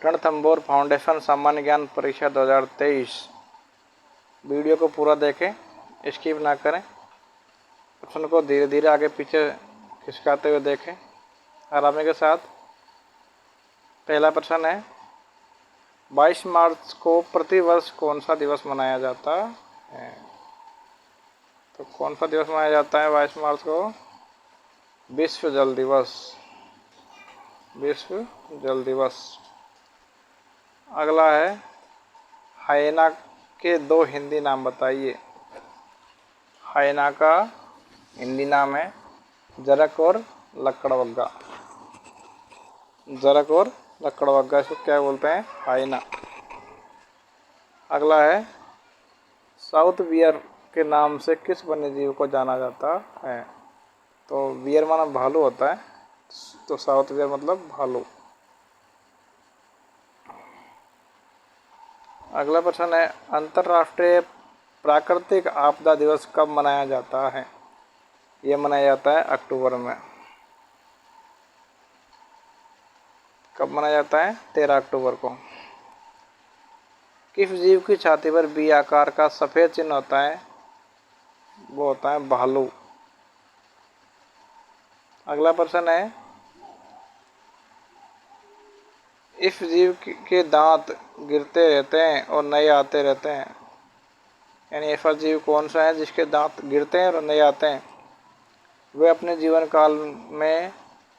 Ranthambore foundation सामान्य ज्ञान परीक्षा 2023। वीडियो को पूरा देखें, स्किप ना करें। प्रश्न को धीरे धीरे आगे पीछे खिसकाते हुए देखें आराम के साथ। पहला प्रश्न है, 22 मार्च को प्रतिवर्ष कौन सा दिवस मनाया जाता है? तो कौन सा दिवस मनाया जाता है 22 मार्च को? विश्व जल दिवस। विश्व जल दिवस। अगला है, हाइना के 2 हिंदी नाम बताइए। हाइना का हिंदी नाम है जरक और लकड़बग्गा। जरक और लकड़बग्गा, इसको क्या बोलते हैं? हाइना। अगला है, साउथ बियर के नाम से किस वन्यजीव को जाना जाता है? तो बियर माना भालू होता है, तो साउथ बियर मतलब भालू। अगला प्रश्न है, अंतर्राष्ट्रीय प्राकृतिक आपदा दिवस कब मनाया जाता है? यह मनाया जाता है अक्टूबर में। कब मनाया जाता है? 13 अक्टूबर को। किस जीव की छाती पर बी आकार का सफेद चिन्ह होता है? वो होता है भालू। अगला प्रश्न है, इस जीव के दांत गिरते रहते हैं और नए आते रहते हैं। यानी ऐसा जीव कौन सा है जिसके दांत गिरते हैं और नए आते हैं? वे अपने जीवन काल में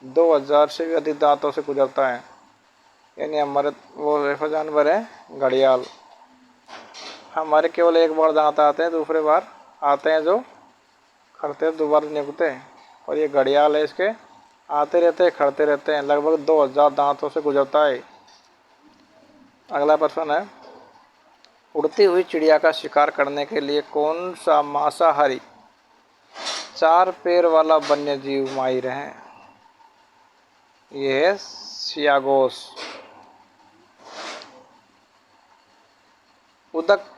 2000 से भी अधिक दांतों से गुजरता है। यानी हमारे वो ऐसा जानवर है घड़ियाल। हमारे केवल एक बार दांत आते हैं, दूसरे बार आते हैं जो खड़ते दोबारा नहीं उगते। और ये घड़ियाल है, इसके आते रहते हैं खड़ते रहते हैं, लगभग 2000 दांतों से गुजरता है। अगला प्रश्न है, उड़ती हुई चिड़िया का शिकार करने के लिए कौन सा मांसाहारी 4 पैर वाला वन्य जीव माहिर है? यह है सियागोस। उदक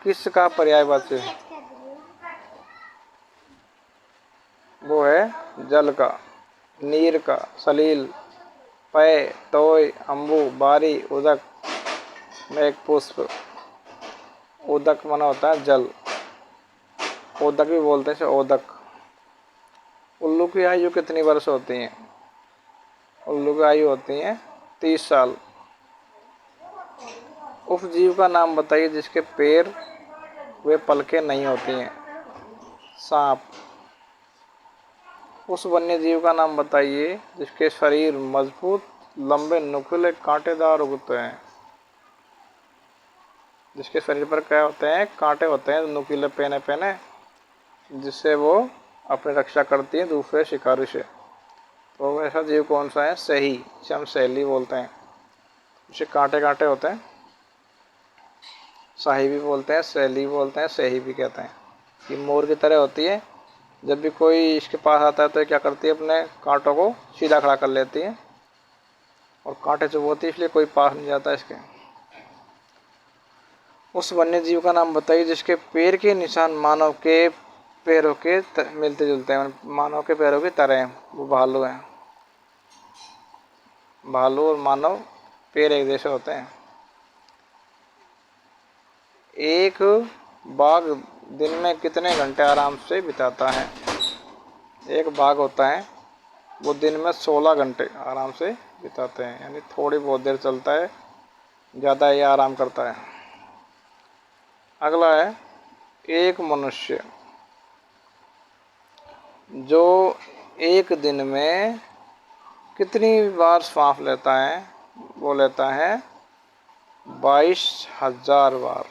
किसका पर्यायवाची है? वो है जल का, नीर का, सलील, पय, तोय, अम्बु, बारी, उदक, मेघ पुष्प। उदक माना होता है जल। ओदक भी बोलते हैं, ओदक। उल्लू की आयु कितनी वर्ष होती है? उल्लू की आयु होती है 30 साल। उस जीव का नाम बताइए जिसके पैर वे पलकें नहीं होती हैं। सांप। उस वन्य जीव का नाम बताइए जिसके शरीर मजबूत, लंबे, नुकीले, कांटेदार होते हैं। जिसके शरीर पर क्या होते हैं? कांटे होते हैं, नुकीले पेने पेने, जिससे वो अपनी रक्षा करती है दूसरे शिकारी से। तो ऐसा जीव कौन सा है? सही, जिसे हम सहेली बोलते हैं। जिसे कांटे कांटे होते हैं, शाही भी बोलते हैं, सहेली बोलते हैं, सही भी कहते हैं। ये मोर की तरह होती है। जब भी कोई इसके पास आता है तो क्या करती है? अपने कांटों को सीधा खड़ा कर लेती है और कांटे चुभोती है, इसलिए कोई पास नहीं जाता इसके। उस वन्य जीव का नाम बताइए जिसके पैर के निशान मानव के पैरों के मिलते जुलते हैं, मानव के पैरों की तरह। वो भालू है। भालू और मानव पैर एक जैसे होते हैं। एक बाघ दिन में कितने घंटे आराम से बिताता है? एक बाघ होता है, वो दिन में 16 घंटे आराम से बिताते हैं। यानी थोड़ी बहुत देर चलता है, ज़्यादा ये आराम करता है। अगला है, एक मनुष्य जो एक दिन में कितनी बार सांस लेता है? वो लेता है 22,000 बार।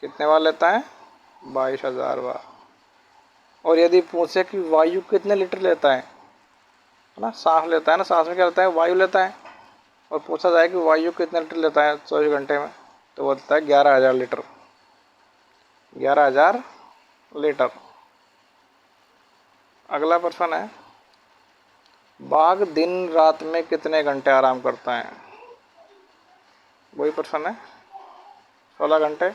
कितने बार लेता है? 22,000 बार। और यदि पूछे कि वायु कितने लीटर लेता है ना, सांस लेता है ना, सांस में क्या लेता है? वायु लेता है। और पूछा जाए कि वायु कितने लीटर लेता है 24 घंटे में, तो बोलता है 11,000 लीटर। 11,000 लीटर। अगला प्रश्न है, बाघ दिन रात में कितने घंटे आराम करता है? वही प्रश्न है, 16 घंटे।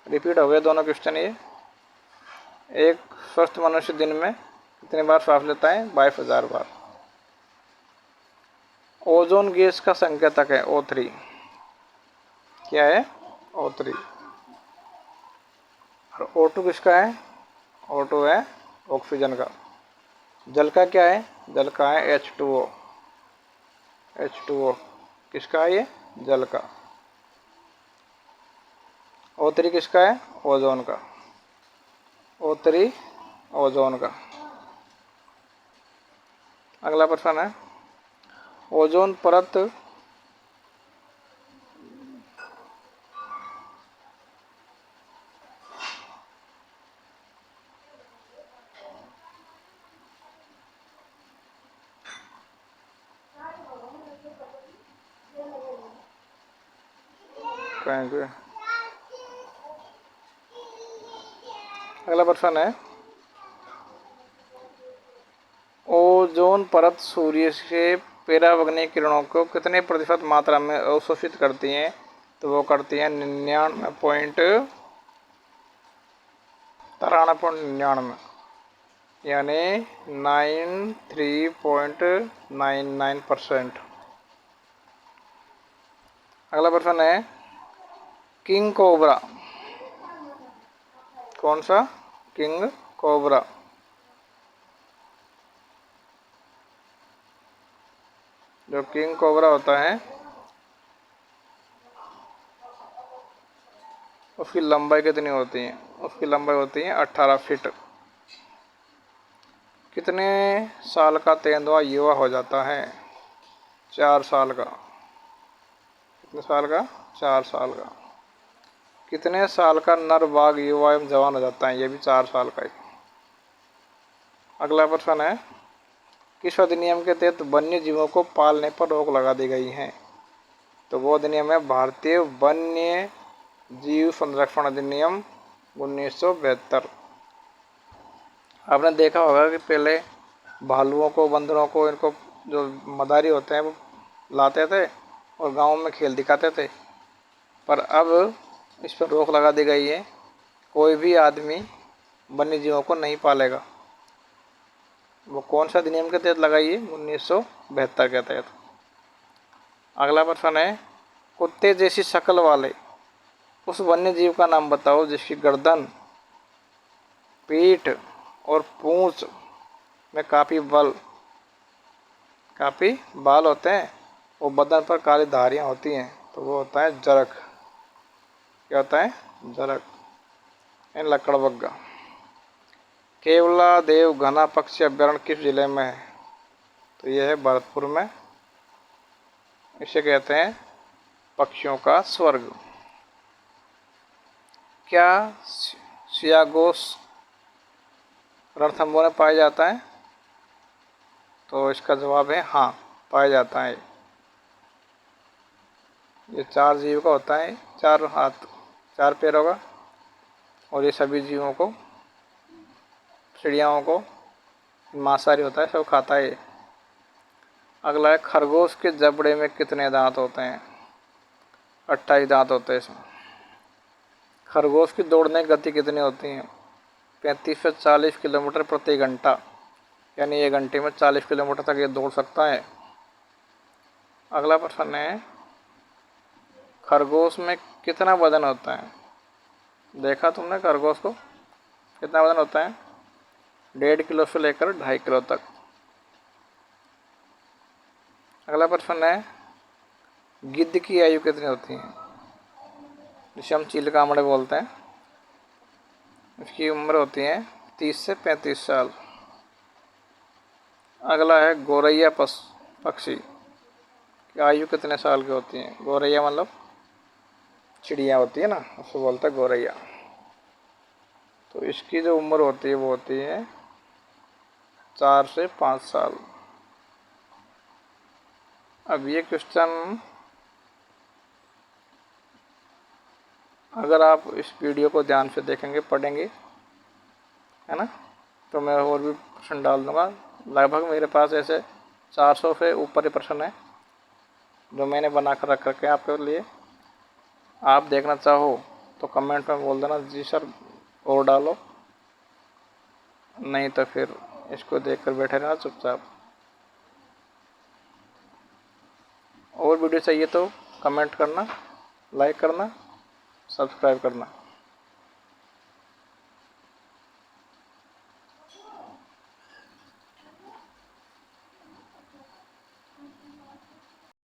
रिपीट हो गए दोनों क्वेश्चन ये। एक स्वस्थ मनुष्य दिन में कितनी बार सांस लेता है? 22,000 बार। ओजोन गैस का संकेतक है O3। क्या है? O3। और O2 किसका है? O2 है ऑक्सीजन का। जल का क्या है? जल का है H2O। H2O किसका है? ये जल का। O3 किसका है? ओजोन का। O3 ओजोन का। अगला प्रश्न है, ओजोन परत कहेंगे। अगला प्रश्न है, ओजोन परत सूर्य से पराबैंगनी किरणों को कितने प्रतिशत मात्रा में अवशोषित करती हैं? तो वो करती हैं 93.99, यानी 93.99%। अगला प्रश्न है, किंग कोबरा, कौन सा? King cobra. जो किंग कोबरा होता है उसकी लंबाई कितनी होती है? उसकी लंबाई होती है 18 फीट। कितने साल का तेंदुआ युवा हो जाता है? 4 साल का। कितने साल का? 4 साल का। कितने साल का नर बाघ युवा एवं जवान हो जाता है? ये भी 4 साल का ही। अगला प्रश्न है, किस अधिनियम के तहत वन्य जीवों को पालने पर रोक लगा दी गई है? तो वो अधिनियम है भारतीय वन्य जीव संरक्षण अधिनियम 1972। आपने देखा होगा कि पहले भालुओं को, बंदरों को, इनको जो मदारी होते हैं वो लाते थे और गाँव में खेल दिखाते थे, पर अब इस पर रोक लगा दी गई है। कोई भी आदमी वन्य जीवों को नहीं पालेगा। वो कौन सा अधिनियम के तहत लगाई है? 1972 के तहत। अगला प्रश्न है, कुत्ते जैसी शक्ल वाले उस वन्य जीव का नाम बताओ जिसकी गर्दन, पीठ और पूंछ में काफी बाल होते हैं और बदन पर काली धारियां होती हैं। तो वो होता है जरख। क्या होता है? जरख। लकड़बग्गा। केवला देव घना पक्षी अभ्यारण्य किस जिले में है? तो यह है भरतपुर में। इसे कहते हैं पक्षियों का स्वर्ग। क्या सियागोस रणथंभौर में पाया जाता है? तो इसका जवाब है हाँ, पाया जाता है। ये 4 जीव का होता है, 4 हाथ 4 पैरों का, और ये सभी जीवों को, चिड़ियाओं को, मांसाहारी होता है, सब खाता है। अगला है, खरगोश के जबड़े में कितने दांत होते हैं? 28 दांत होते हैं इसमें। खरगोश की दौड़ने की गति कितनी होती है? 35 से 40 किलोमीटर प्रति घंटा, यानी 1 घंटे में 40 किलोमीटर तक ये दौड़ सकता है। अगला प्रश्न है, खरगोश में कितना वजन होता है? देखा तुमने खरगोश को? कितना वजन होता है? 1.5 किलो से लेकर 2.5 किलो तक। अगला प्रश्न है, गिद्ध की आयु कितनी होती है? जिसे हम चीलकामड़े बोलते हैं, उसकी उम्र होती है 30 से 35 साल। अगला है, गौरैया पक्षी की आयु कितने साल की होती है? गौरैया मतलब चिड़िया होती है ना, उसको बोलते हैं गौरैया। तो इसकी जो उम्र होती है वो होती है 4 से 5 साल। अब ये क्वेश्चन अगर आप इस वीडियो को ध्यान से देखेंगे, पढ़ेंगे, है ना, तो मैं और भी प्रश्न डाल दूँगा। लगभग मेरे पास ऐसे 400 से ऊपर ही प्रश्न है जो मैंने बना कर रख रखे हैं आपके लिए। आप देखना चाहो तो कमेंट में बोल देना जी सर और डालो, नहीं तो फिर इसको देख कर बैठे रहना चुपचाप। और वीडियो चाहिए तो कमेंट करना, लाइक करना, सब्सक्राइब करना।